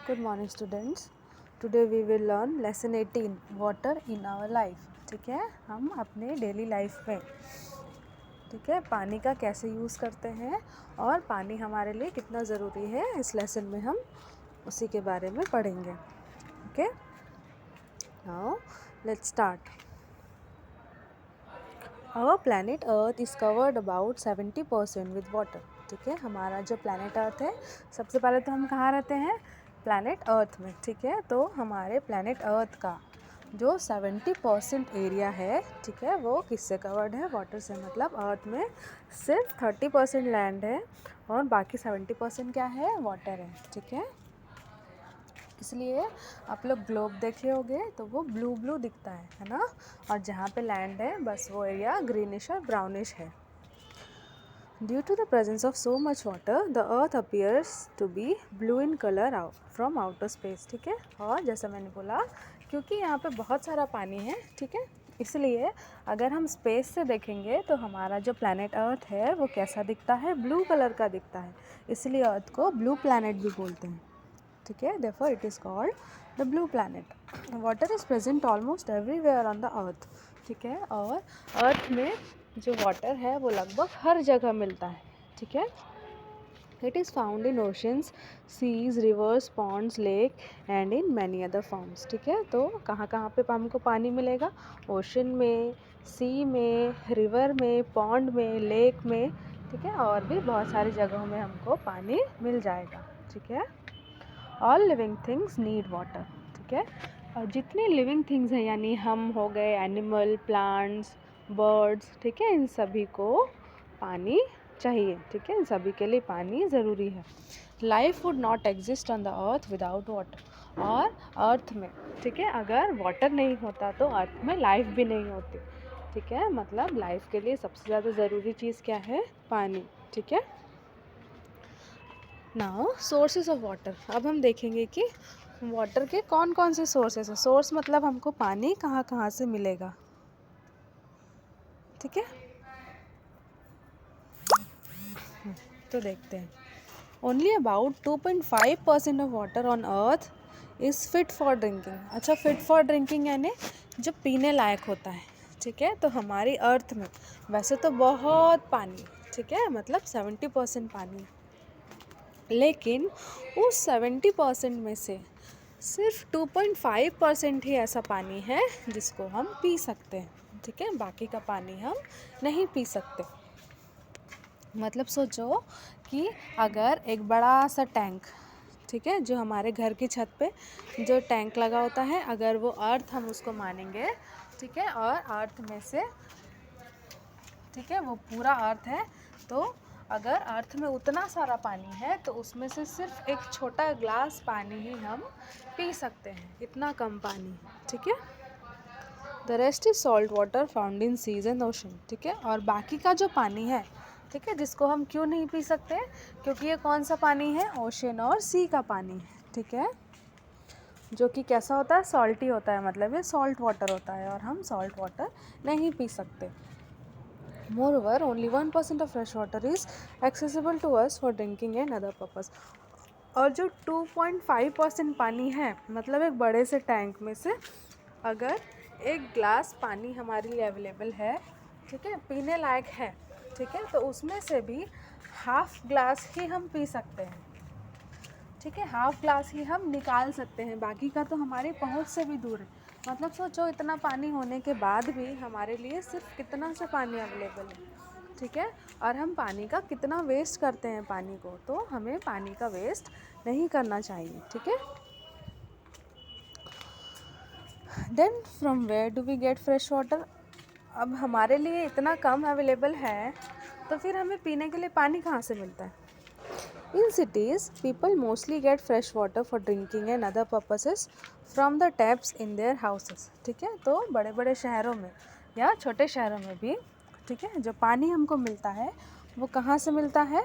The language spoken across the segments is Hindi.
Good morning students. Today we will learn lesson 18 water in our life. ठीक है, हम अपने डेली लाइफ में ठीक है पानी का कैसे यूज़ करते हैं और पानी हमारे लिए कितना ज़रूरी है इस लेसन में हम उसी के बारे में पढ़ेंगे. Okay, now let's start. Our planet Earth is covered about 70% with water. ठीक है, हमारा जो planet Earth है, सबसे पहले तो हम कहाँ रहते हैं? planet Earth में. ठीक है, तो हमारे planet Earth का जो 70% एरिया है, ठीक है, वो किससे कवर्ड है? वाटर से. मतलब अर्थ में सिर्फ 30% लैंड है और बाकी 70% क्या है? वाटर है. ठीक है, इसलिए आप लोग ग्लोब देखे होंगे तो वो ब्लू ब्लू दिखता है ना, और जहाँ पे लैंड है बस वो एरिया ग्रीनिश और ब्राउनिश है. Due to the presence of so much water the earth appears to be blue in colour out from outer space. ठीक है, और जैसा मैंने बोला क्योंकि यहाँ पे बहुत सारा पानी है, ठीक है, इसलिए अगर हम स्पेस से देखेंगे तो हमारा जो प्लैनेट अर्थ है वो कैसा दिखता है? ब्लू कलर का दिखता है. इसलिए अर्थ को ब्लू प्लैनेट भी बोलते हैं. ठीक है, therefore it is called the blue planet. Water is present almost everywhere on the earth. ठीक है, और अर्थ में जो वाटर है वो लगभग हर जगह मिलता है. ठीक है, it is found in oceans, seas, rivers, ponds, lake and in many other forms. ठीक है, तो कहाँ कहाँ पे हमको पानी मिलेगा? ओशन में, सी में, रिवर में, पॉन्ड में, लेक में. ठीक है, और भी बहुत सारी जगहों में हमको पानी मिल जाएगा. ठीक है, all living things need water. ठीक है, और जितने लिविंग थिंग्स हैं यानी हम हो गए, एनिमल, प्लांट्स, बर्ड्स, ठीक है, इन सभी को पानी चाहिए. ठीक है, इन सभी के लिए पानी ज़रूरी है. Life would not exist on the earth without water. और अर्थ में, ठीक है, अगर वाटर नहीं होता तो अर्थ में लाइफ भी नहीं होती. ठीक है, मतलब लाइफ के लिए सबसे ज़्यादा ज़रूरी चीज़ क्या है? पानी. ठीक है, नाउ सोर्सेज ऑफ वाटर. अब हम देखेंगे कि वाटर के कौन कौन से सोर्सेज हैं. सोर्स मतलब हमको पानी कहाँ कहाँ से मिलेगा. ठीक है, तो देखते हैं. Only about 2.5% of water on earth is fit for drinking. अच्छा, फिट फॉर ड्रिंकिंग यानी जो पीने लायक होता है. ठीक है, तो हमारी अर्थ में वैसे तो बहुत पानी, ठीक है, मतलब 70% पानी, लेकिन उस 70% में से सिर्फ 2.5% ही ऐसा पानी है जिसको हम पी सकते हैं. ठीक है, बाकी का पानी हम नहीं पी सकते. मतलब सोचो कि अगर एक बड़ा सा टैंक, ठीक है, जो हमारे घर की छत पे जो टैंक लगा होता है, अगर वो अर्थ हम उसको मानेंगे, ठीक है, और अर्थ में से, ठीक है, वो पूरा अर्थ है, तो अगर अर्थ में उतना सारा पानी है तो उसमें से सिर्फ एक छोटा ग्लास पानी ही हम पी सकते हैं. इतना कम पानी. ठीक है, the rest is salt water found in seas and ocean. ठीक है, और बाकी का जो पानी है, ठीक है, जिसको हम क्यों नहीं पी सकते? क्योंकि ये कौन सा पानी है? ओशन और सी का पानी है. ठीक है, जो कि कैसा होता है? सॉल्टी होता है, मतलब ये सॉल्ट वाटर होता है और हम सॉल्ट वाटर नहीं पी सकते. Moreover, only 1% of fresh water is accessible to us for drinking and other purpose. और जो 2.5% पानी है, मतलब एक बड़े से टैंक में से अगर एक ग्लास पानी हमारे लिए अवेलेबल है, ठीक है, पीने लायक है, ठीक है, तो उसमें से भी हाफ ग्लास ही हम पी सकते हैं. ठीक है, हाफ ग्लास ही हम निकाल सकते हैं, बाकी का तो हमारी पहुंच से भी दूर है. मतलब सोचो, इतना पानी होने के बाद भी हमारे लिए सिर्फ कितना सा पानी अवेलेबल है. ठीक है, और हम पानी का कितना वेस्ट करते हैं पानी को, तो हमें पानी का वेस्ट नहीं करना चाहिए. ठीक है, then from where do we get fresh water. अब हमारे लिए इतना कम अवेलेबल है तो फिर हमें पीने के लिए पानी कहाँ से मिलता है? In cities, people mostly get fresh water for drinking and other purposes from the taps in their houses. ठीक है, तो बड़े बड़े शहरों में या छोटे शहरों में भी, ठीक है, जो पानी हमको मिलता है वो कहाँ से मिलता है?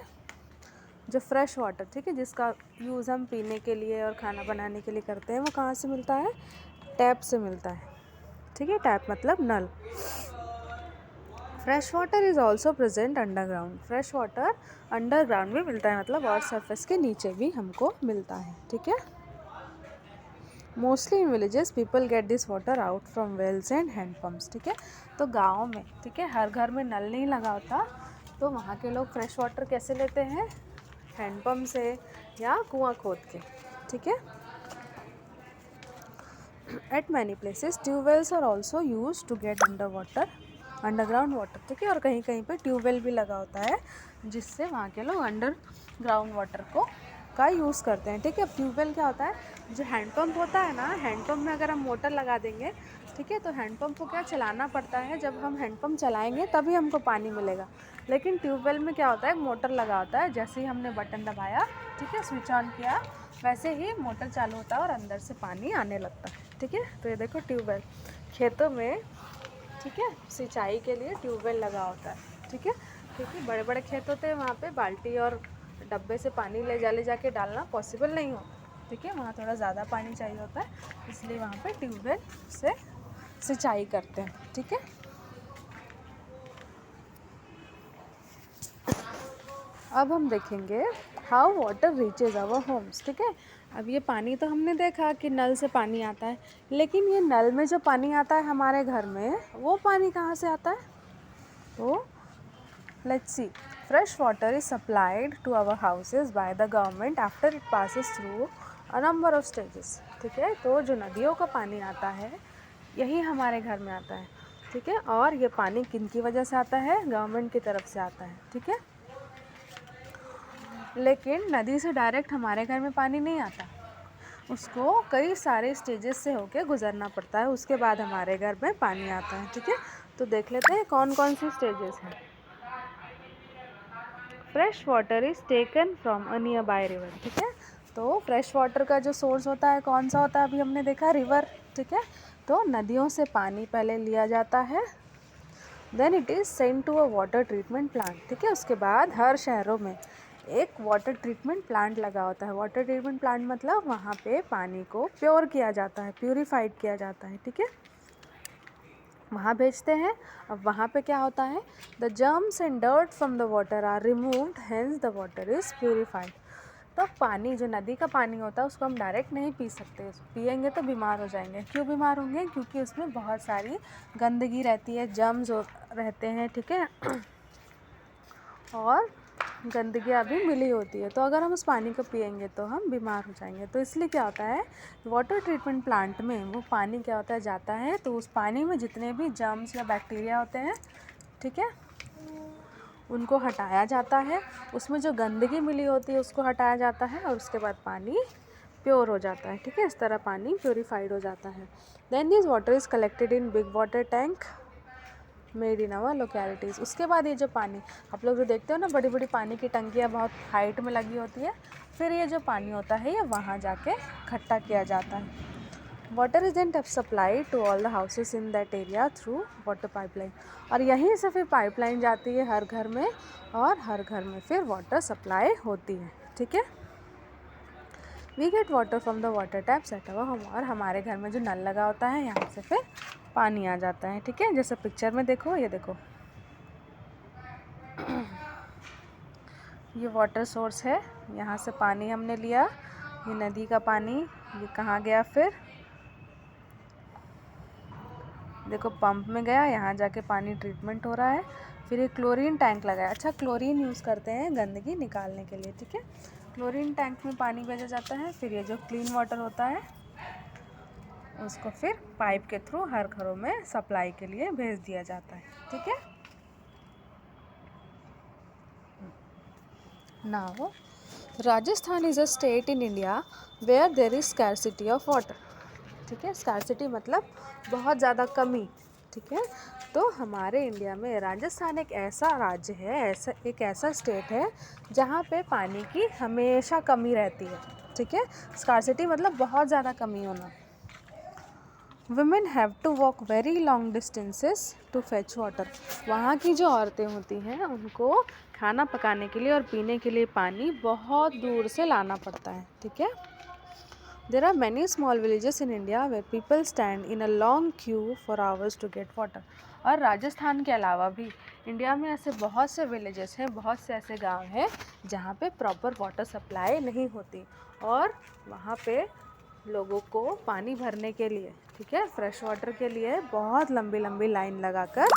जो फ्रेश वाटर, ठीक है, जिसका यूज़ हम पीने के लिए और खाना बनाने के लिए करते हैं, वो कहाँ से मिलता है? टैप से मिलता है. ठीक है, टैप मतलब नल. Fresh water is also present underground. Fresh water underground भी मिलता है, मतलब अर्थ सरफेस के नीचे भी हमको मिलता है. ठीक है, mostly in villages people get this water out from wells and hand pumps, ठीक है। तो गाँव में, ठीक है, हर घर में नल नहीं लगा होता, तो वहाँ के लोग फ्रेश वाटर कैसे लेते हैं? हैंडपम्प से या कुआं खोद के, ठीक है। At many places tubewells are also use to get underground water, ठीक है। और कहीं कहीं पे ट्यूबवेल भी लगा होता है जिससे वहाँ के लोग अंडरग्राउंड वाटर का यूज़ करते हैं, ठीक है। ट्यूबवेल क्या होता है? जो हैंडपम्प होता है ना, हैंडपम्प में अगर हम मोटर लगा देंगे, ठीक है, तो हैंडपम्प को क्या चलाना पड़ता है, जब हम हैंडपम्प चलाएंगे तभी हमको पानी मिलेगा। लेकिन ट्यूबवेल में क्या होता है? मोटर लगा होता है, जैसे ही हमने बटन दबाया, ठीक है, स्विच ऑन किया, वैसे ही मोटर चालू होता है और अंदर से पानी आने लगता है, ठीक है। तो ये देखो ट्यूबवेल खेतों में, ठीक है, सिंचाई के लिए ट्यूबवेल लगा होता है, ठीक है। क्योंकि बड़े बड़े खेत होते हैं, वहाँ पे बाल्टी और डब्बे से पानी ले जाके डालना पॉसिबल नहीं होता, ठीक है। वहाँ थोड़ा ज़्यादा पानी चाहिए होता है, इसलिए वहाँ पे ट्यूबवेल से सिंचाई करते हैं, ठीक है। अब हम देखेंगे how water reaches our homes, ठीक है। अब ये पानी तो हमने देखा कि नल से पानी आता है, लेकिन ये नल में जो पानी आता है हमारे घर में, वो पानी कहाँ से आता है? तो let's see, fresh water is supplied to our houses by the government after it passes through a number of stages, ठीक है। तो जो नदियों का पानी आता है, यही हमारे घर में आता है, ठीक है। और ये पानी किन की वजह से आता है? गवर्नमेंट की तरफ से आता है, ठीक है। लेकिन नदी से डायरेक्ट हमारे घर में पानी नहीं आता, उसको कई सारे स्टेजेस से होके गुजरना पड़ता है, उसके बाद हमारे घर में पानी आता है, ठीक है। तो देख लेते हैं कौन कौन सी स्टेजेस हैं। Fresh water is taken from a near by river, ठीक है। तो फ्रेश वाटर का जो सोर्स होता है कौन सा होता है? अभी हमने देखा रिवर, ठीक है। तो नदियों से पानी पहले लिया जाता है, then it is sent to a water treatment plant, ठीक है। उसके बाद हर शहरों में एक वाटर ट्रीटमेंट प्लांट लगा होता है। वाटर ट्रीटमेंट प्लांट मतलब वहाँ पे पानी को प्योर किया जाता है, प्यूरिफाइड किया जाता है, ठीक है। वहाँ भेजते हैं। अब वहाँ पे क्या होता है? The germs and dirt from the water are removed, hence the water is purified. तो पानी, जो नदी का पानी होता है, उसको हम डायरेक्ट नहीं पी सकते, पिएंगे तो बीमार हो जाएंगे। क्यों बीमार होंगे? क्योंकि उसमें बहुत सारी गंदगी रहती है, जर्म्स रहते हैं, ठीक है, और गंदगियाँ भी मिली होती है। तो अगर हम उस पानी को पिएंगे तो हम बीमार हो जाएंगे। तो इसलिए क्या होता है, वाटर ट्रीटमेंट प्लांट में वो पानी क्या होता है, जाता है, तो उस पानी में जितने भी जर्म्स या बैक्टीरिया होते हैं, ठीक है, उनको हटाया जाता है, उसमें जो गंदगी मिली होती है उसको हटाया जाता है, और उसके बाद पानी प्योर हो जाता है, ठीक है। इस तरह पानी प्योरीफाइड हो जाता है। Then this water is collected in big water tank made in our localities. उसके बाद ये जो पानी आप लोग जो देखते हो ना, बड़ी बड़ी पानी की टंकियाँ बहुत हाइट में लगी होती है, फिर ये जो पानी होता है ये वहाँ जाके इकट्ठा किया जाता है। Water is then supply to all the houses in that area through water pipeline, और यहीं से फिर पाइपलाइन जाती है हर घर में, और हर घर में फिर वाटर सप्लाई होती है, ठीक है। We get water from the water taps at our home, और हमारे घर में जो नल लगा होता है यहाँ से फिर पानी आ जाता है, ठीक है। जैसे पिक्चर में देखो, ये देखो, ये वाटर सोर्स है, यहाँ से पानी हमने लिया, ये नदी का पानी, ये कहाँ गया? फिर देखो पंप में गया, यहाँ जाके पानी ट्रीटमेंट हो रहा है, फिर ये क्लोरीन टैंक लगाया। अच्छा, क्लोरीन यूज़ करते हैं गंदगी निकालने के लिए, ठीक है। क्लोरीन टैंक में पानी भेजा जाता है, फिर ये जो क्लीन वाटर होता है उसको फिर पाइप के थ्रू हर घरों में सप्लाई के लिए भेज दिया जाता है, ठीक है। Now Rajasthan is a state in India where there is scarcity of water, ठीक है। स्कैरसिटी मतलब बहुत ज़्यादा कमी, ठीक है। तो हमारे इंडिया में राजस्थान एक ऐसा राज्य है, एक ऐसा स्टेट है जहाँ पे पानी की हमेशा कमी रहती है, ठीक है। स्कैरसिटी मतलब बहुत ज़्यादा कमी होना। Women have to walk very long distances to fetch water, वहाँ की जो औरतें होती हैं उनको खाना पकाने के लिए और पीने के लिए पानी बहुत दूर से लाना पड़ता है, ठीक है। There are many small villages in India where people stand in a long queue for hours to get water. और राजस्थान के अलावा भी इंडिया में ऐसे बहुत से विलेजेस हैं, बहुत से ऐसे गांव हैं जहाँ पे प्रॉपर वाटर सप्लाई नहीं होती, और वहाँ पे लोगों को पानी भरने के लिए, ठीक है, फ्रेश वाटर के लिए बहुत लंबी लंबी लाइन लगाकर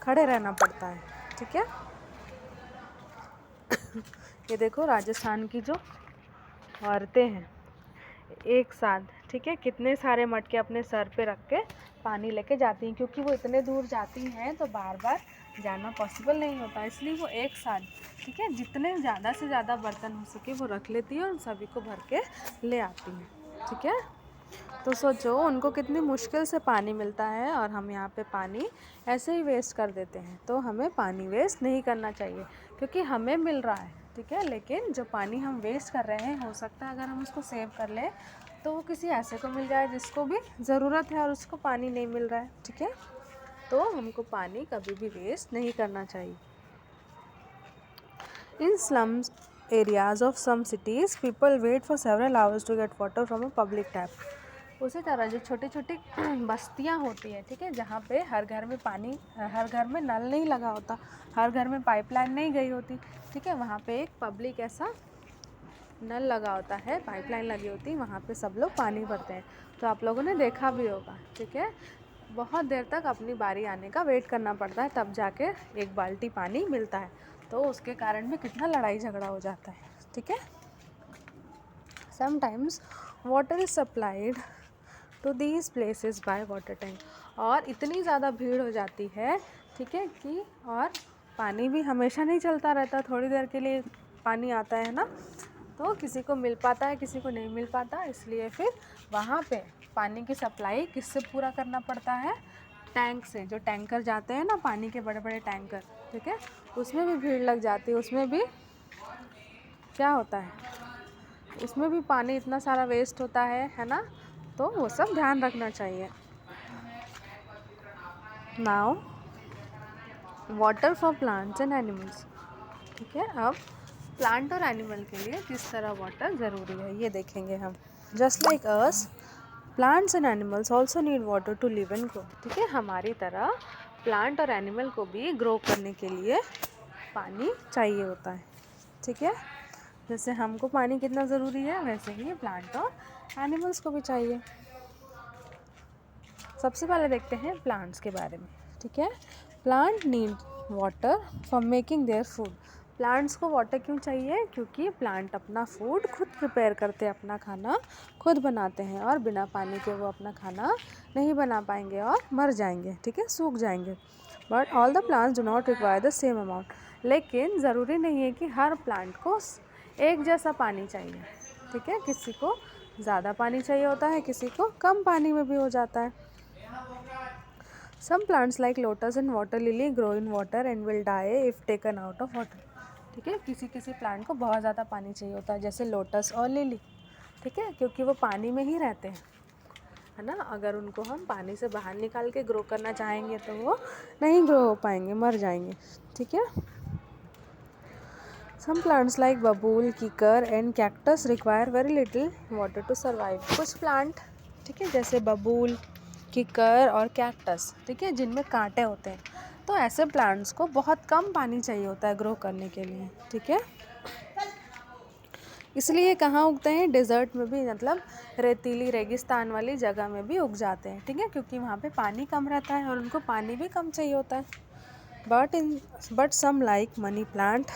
खड़े रहना पड़ता है, ठीक है। ये देखो राजस्थान की जो औरतें हैं एक साथ, ठीक है, कितने सारे मटके अपने सर पे रख के पानी लेके जाती हैं, क्योंकि वो इतने दूर जाती हैं तो बार बार जाना पॉसिबल नहीं होता, इसलिए वो एक साथ, ठीक है, जितने ज़्यादा से ज़्यादा बर्तन हो सके वो रख लेती है और सभी को भर के ले आती हैं, ठीक है। तो सोचो उनको कितनी मुश्किल से पानी मिलता है और हम यहाँ पे पानी ऐसे ही वेस्ट कर देते हैं। तो हमें पानी वेस्ट नहीं करना चाहिए क्योंकि हमें मिल रहा है, ठीक है, लेकिन जो पानी हम वेस्ट कर रहे हैं हो सकता है अगर हम उसको सेव कर लें तो वो किसी ऐसे को मिल जाए जिसको भी ज़रूरत है और उसको पानी नहीं मिल रहा है, ठीक है। तो हमको पानी कभी भी वेस्ट नहीं करना चाहिए। In slums areas of some cities, people wait for several hours to get water from a public tap. उसी तरह जो छोटी छोटी बस्तियाँ होती है, ठीक है, जहाँ पे हर घर में पानी, हर घर में नल नहीं लगा होता, हर घर में पाइपलाइन नहीं गई होती, ठीक है, वहाँ पे एक पब्लिक ऐसा नल लगा होता है, पाइपलाइन लगी होती है, वहाँ पे सब लोग पानी भरते हैं। तो आप लोगों ने देखा भी होगा, ठीक है, बहुत देर तक अपनी बारी आने का वेट करना पड़ता है, तब जाके एक बाल्टी पानी मिलता है। तो उसके कारण भी कितना लड़ाई झगड़ा हो जाता है, ठीक है। Sometimes water is supplied to these places by water tank, और इतनी ज़्यादा भीड़ हो जाती है, ठीक है, कि और पानी भी हमेशा नहीं चलता रहता, थोड़ी देर के लिए पानी आता है ना, तो किसी को मिल पाता है किसी को नहीं मिल पाता, इसलिए फिर वहाँ पे पानी की सप्लाई किससे पूरा करना पड़ता है, टैंक से। जो टैंकर जाते हैं ना पानी के, बड़े बड़े टैंकर, ठीक है, उसमें भी भीड़ लग जाती है, उसमें भी क्या होता है, उसमें भी पानी इतना सारा वेस्ट होता है ना, तो वो सब ध्यान रखना चाहिए। Now water for plants and animals, ठीक है, अब प्लांट और एनिमल के लिए किस तरह वाटर ज़रूरी है ये देखेंगे हम। Just like us, plants and animals also need water to live and grow, ठीक है, हमारी तरह प्लांट और एनिमल को भी ग्रो करने के लिए पानी चाहिए होता है, ठीक है। जैसे हमको पानी कितना ज़रूरी है वैसे ही प्लांट और एनिमल्स को भी चाहिए। सबसे पहले देखते हैं प्लांट्स के बारे में, ठीक है। Plant need water for making their food. Plants को वाटर क्यों चाहिए, क्योंकि प्लांट अपना फूड खुद प्रिपेयर करते हैं, अपना खाना खुद बनाते हैं, और बिना पानी के वो अपना खाना नहीं बना पाएंगे और मर जाएंगे, ठीक है, सूख जाएंगे। But all the plants do not require the same amount, लेकिन ज़रूरी नहीं है कि हर प्लांट को एक जैसा पानी चाहिए, ठीक है, किसी को ज़्यादा पानी चाहिए होता है, किसी को कम पानी में भी हो जाता है। Some plants like lotus and water lily grow in water and will die if taken out of water, ठीक है, किसी किसी प्लांट को बहुत ज़्यादा पानी चाहिए होता है, जैसे लोटस और लिली, ठीक है, क्योंकि वो पानी में ही रहते हैं, है ना, अगर उनको हम पानी से बाहर निकाल के ग्रो करना चाहेंगे तो वो नहीं ग्रो हो पाएंगे, मर जाएंगे, ठीक है। Some plants like babul, kikar and cactus require very little water to survive. कुछ प्लांट, ठीक है, जैसे बबूल, कीकर और कैक्टस, ठीक है, जिनमें कांटे होते हैं, तो ऐसे प्लांट्स को बहुत कम पानी चाहिए होता है ग्रो करने के लिए, ठीक है। इसलिए कहाँ उगते हैं, डेजर्ट में भी, मतलब रेतीली रेगिस्तान वाली जगह में भी उग जाते हैं, ठीक है, क्योंकि वहाँ पे पानी कम रहता है और उनको पानी भी कम चाहिए होता है। But some like money plant,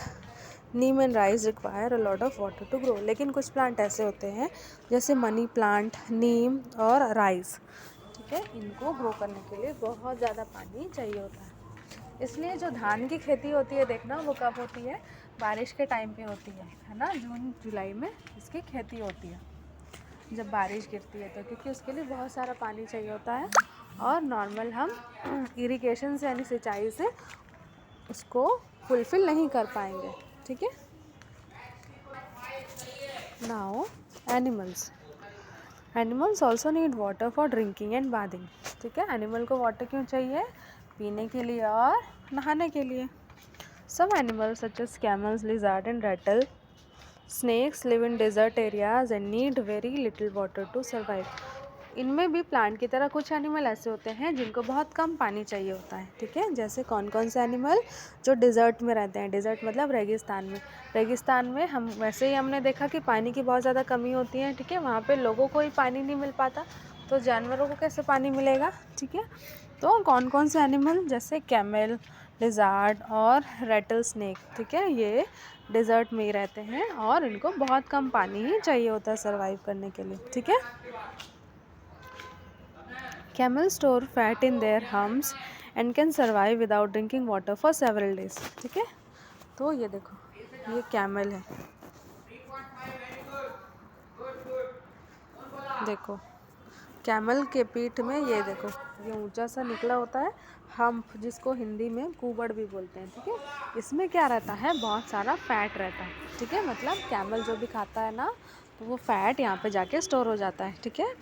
neem and rice require a lot of water to grow. लेकिन कुछ प्लांट ऐसे होते हैं जैसे मनी प्लांट, नीम और राइस, ठीक है, इनको ग्रो करने के लिए बहुत ज़्यादा पानी चाहिए होता है। इसलिए जो धान की खेती होती है, देखना वो कब होती है, बारिश के टाइम पे होती है ना, जून जुलाई में इसकी खेती होती है, जब बारिश गिरती है, तो क्योंकि उसके लिए बहुत सारा पानी चाहिए होता है और नॉर्मल हम इरिगेशन से यानी सिंचाई से उसको फुलफ़िल नहीं कर पाएंगे, ठीक है। Now animals also need water for drinking and bathing, ठीक है, एनिमल को वाटर क्यों चाहिए, पीने के लिए और नहाने के लिए। Some animals such as camels, lizard and rattle snakes live in desert areas and need very little water to survive. इनमें भी प्लांट की तरह कुछ एनिमल ऐसे होते हैं जिनको बहुत कम पानी चाहिए होता है, ठीक है। जैसे कौन कौन से एनिमल? जो डिज़र्ट में रहते हैं। डिज़र्ट मतलब रेगिस्तान में। रेगिस्तान में हम वैसे ही हमने देखा कि पानी की बहुत ज़्यादा कमी होती है, ठीक है। वहाँ पे लोगों को ही पानी नहीं मिल पाता, तो जानवरों को कैसे पानी मिलेगा, ठीक है। तो कौन कौन से एनिमल? जैसे कैमल, लिज़ार्ड और रेटल स्नेक, ठीक है, ये डिज़र्ट में ही रहते हैं और इनको बहुत कम पानी ही चाहिए होता है सर्वाइव करने के लिए, ठीक है। Camels store fat in their humps and can survive without drinking water for several days, ठीक है। तो ये देखो, ये कैमल है, देखो कैमल के पीठ में ये देखो, ये ऊंचा सा निकला होता है हम्प, जिसको हिंदी में कुबड़ भी बोलते हैं, ठीक है। इसमें क्या रहता है? बहुत सारा फैट रहता है, ठीक है। मतलब कैमल जो भी खाता है ना, तो वो फैट यहाँ पे जाके स्टोर हो जाता है, ठीक है।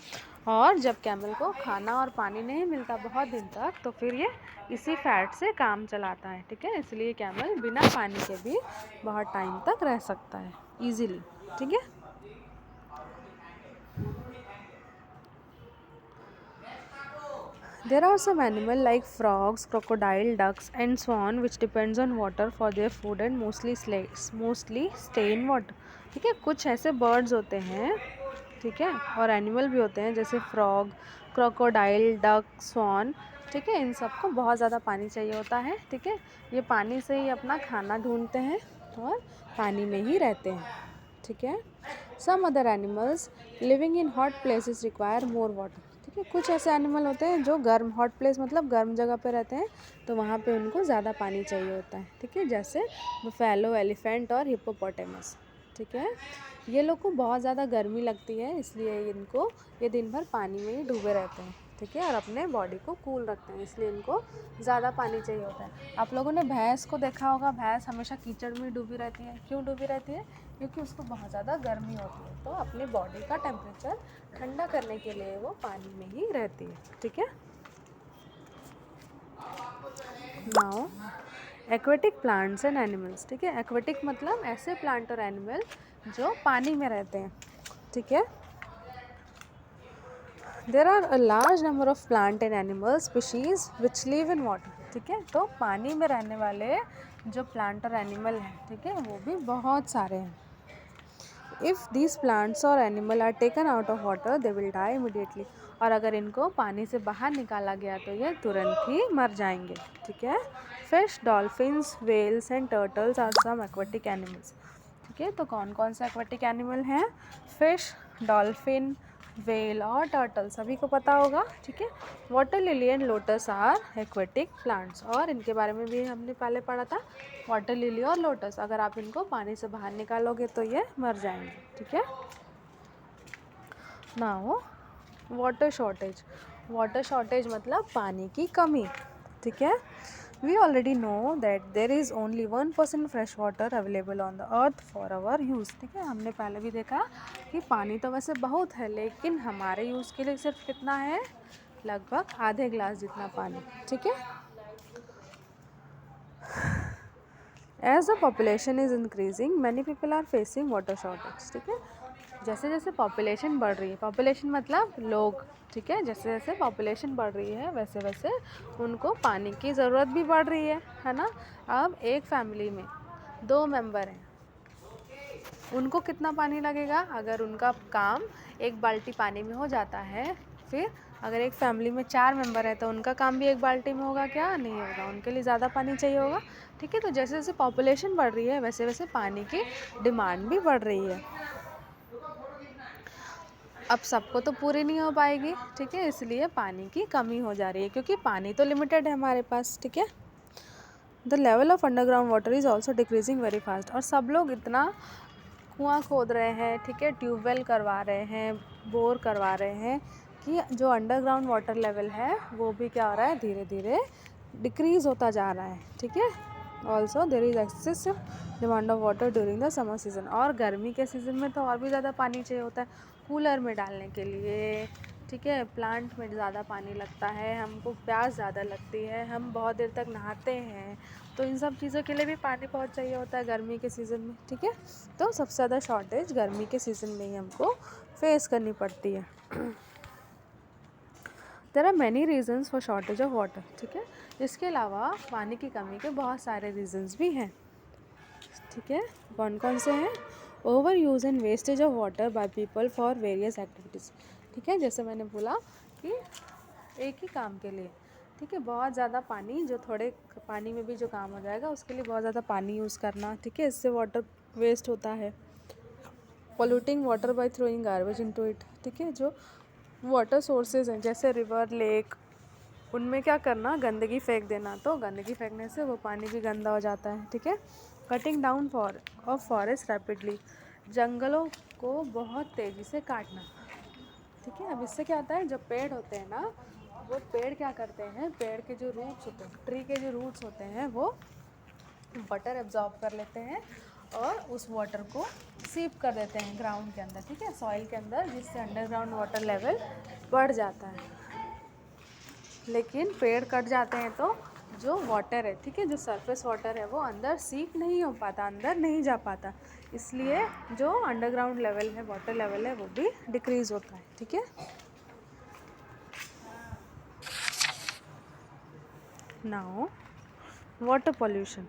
और जब कैमल को खाना और पानी नहीं मिलता बहुत दिन तक, तो फिर ये इसी फैट से काम चलाता है, ठीक है। इसलिए कैमल बिना पानी के भी बहुत टाइम तक रह सकता है ईजीली, ठीक है। There are some animal like frogs, crocodile, ducks and swan which depends on water for their food and mostly stay in water, ठीक है। कुछ ऐसे birds होते हैं, ठीक है, और एनिमल भी होते हैं जैसे फ्रॉग, क्रोकोडाइल, डक, स्वान, ठीक है। इन सबको बहुत ज़्यादा पानी चाहिए होता है, ठीक है। ये पानी से ही अपना खाना ढूंढते हैं और पानी में ही रहते हैं, ठीक है। Some other animals living in hot places require more water, ठीक है। कुछ ऐसे एनिमल होते हैं जो गर्म, हॉट प्लेस मतलब गर्म जगह पे रहते हैं, तो वहाँ पे उनको ज़्यादा पानी चाहिए होता है, ठीक है। जैसे बफेलो, एलिफेंट और हिप्पोपोटेमस, ठीक है। ये लोग को बहुत ज़्यादा गर्मी लगती है, इसलिए इनको ये दिन भर पानी में ही डूबे रहते हैं, ठीक है, और अपने बॉडी को कूल रखते हैं, इसलिए इनको ज़्यादा पानी चाहिए होता है। आप लोगों ने भैंस को देखा होगा, भैंस हमेशा कीचड़ में डूबी रहती है। क्यों डूबी रहती है? क्योंकि उसको बहुत ज़्यादा गर्मी होती है, तो अपने बॉडी का टेम्परेचर ठंडा करने के लिए वो पानी में ही रहती है, ठीक है। Now aquatic plants and animals, ठीक है। एक्वेटिक मतलब ऐसे प्लांट और एनिमल जो पानी में रहते हैं, ठीक है। There are a large number of plant and animal species which live in water, ठीक है। तो पानी में रहने वाले जो प्लांट और एनिमल हैं, ठीक है, वो भी बहुत सारे हैं। इफ़ दीज प्लांट्स और animal are taken out of water they will die immediately, और अगर इनको पानी से बाहर निकाला गया तो ये तुरंत ही मर जाएंगे, ठीक है। Fish, dolphins, whales and turtles are some aquatic animals, ठीक है। तो कौन कौन से एक्वेटिक एनिमल हैं? फिश, डॉल्फिन, वेल और टर्टल, सभी को पता होगा, ठीक है। Water lily and lotus are aquatic plants, और इनके बारे में भी हमने पहले पढ़ा था। वाटर लिली और लोटस, अगर आप इनको पानी से बाहर निकालोगे तो ये मर जाएंगे, ठीक है। Now water shortage. Water shortage मतलब पानी की कमी, ठीक है। We already know that there is only 1% fresh water available on the earth for our use, ठीक है। हमने पहले भी देखा कि पानी तो वैसे बहुत है, लेकिन हमारे यूज़ के लिए सिर्फ कितना है? लगभग आधे ग्लास जितना पानी, ठीक है। As the population is increasing, many people are facing water shortage, ठीक है। जैसे जैसे पॉपुलेशन बढ़ रही है, पॉपुलेशन मतलब लोग, ठीक है, जैसे जैसे पॉपुलेशन बढ़ रही है वैसे वैसे उनको पानी की ज़रूरत भी बढ़ रही है ना। अब एक फैमिली में 2 मेंबर हैं, उनको कितना पानी लगेगा? अगर उनका काम एक बाल्टी पानी में हो जाता है, फिर अगर एक फैमिली में 4 मेंबर है तो उनका काम भी एक बाल्टी में होगा क्या? नहीं होगा, उनके लिए ज़्यादा पानी चाहिए होगा, ठीक है। तो जैसे जैसे पॉपुलेशन बढ़ रही है वैसे वैसे पानी की डिमांड भी बढ़ रही है। अब सबको तो पूरी नहीं हो पाएगी, ठीक है, इसलिए पानी की कमी हो जा रही है, क्योंकि पानी तो लिमिटेड है हमारे पास, ठीक है। The level of underground water is also decreasing very fast, और सब लोग इतना कुआं खोद रहे हैं, ठीक है, ट्यूबवेल करवा रहे हैं, बोर करवा रहे हैं कि जो अंडरग्राउंड वाटर लेवल है वो भी क्या हो रहा है? धीरे धीरे डिक्रीज़ होता जा रहा है, ठीक है। Also there is excessive demand of water during the summer season, और गर्मी के सीज़न में तो और भी ज़्यादा पानी चाहिए होता है कूलर में डालने के लिए, ठीक है। प्लांट में ज़्यादा पानी लगता है, हमको प्यास ज़्यादा लगती है, हम बहुत देर तक नहाते हैं, तो इन सब चीज़ों के लिए भी पानी बहुत चाहिए होता है गर्मी के सीज़न में, ठीक है। तो सबसे ज़्यादा शॉर्टेज गर्मी के सीज़न में ही हमको फेस करनी पड़ती है। There are many reasons for shortage of water, ठीक है। इसके अलावा पानी की कमी के बहुत सारे रीजंस भी हैं, ठीक है। कौन कौन से हैं? Over use and wastage of water by people for various activities, ठीक है। जैसे मैंने बोला कि एक ही काम के लिए, ठीक है, बहुत ज़्यादा पानी, जो थोड़े पानी में भी जो काम हो जाएगा उसके लिए बहुत ज़्यादा पानी यूज़ करना, ठीक है, इससे वाटर वेस्ट होता है। Polluting water bye throwing garbage into it, ठीक है। जो वाटर सोर्सेज हैं जैसे रिवर, लेक, उनमें क्या करना, गंदगी फेंक देना, तो गंदगी फेंकने से वो पानी भी गंदा हो जाता है, ठीक है। Cutting down of forest rapidly, जंगलों को बहुत तेज़ी से काटना, ठीक है। अब इससे क्या होता है, जब पेड़ होते हैं ना, वो पेड़ क्या करते हैं, पेड़ के जो रूट्स होते हैं, ट्री के जो रूट्स होते हैं, वो वाटर एब्जॉर्ब कर लेते हैं और उस वाटर को सीप कर देते हैं ग्राउंड के अंदर, ठीक है, सॉइल के अंदर, जिससे अंडरग्राउंड वाटर लेवल बढ़ जाता है। लेकिन पेड़ कट जाते हैं तो जो वाटर है, ठीक है, जो सरफेस वाटर है वो अंदर सीप नहीं हो पाता, अंदर नहीं जा पाता, इसलिए जो अंडरग्राउंड लेवल है, वाटर लेवल है, वो भी डिक्रीज़ होता है, ठीक है। Now water pollution,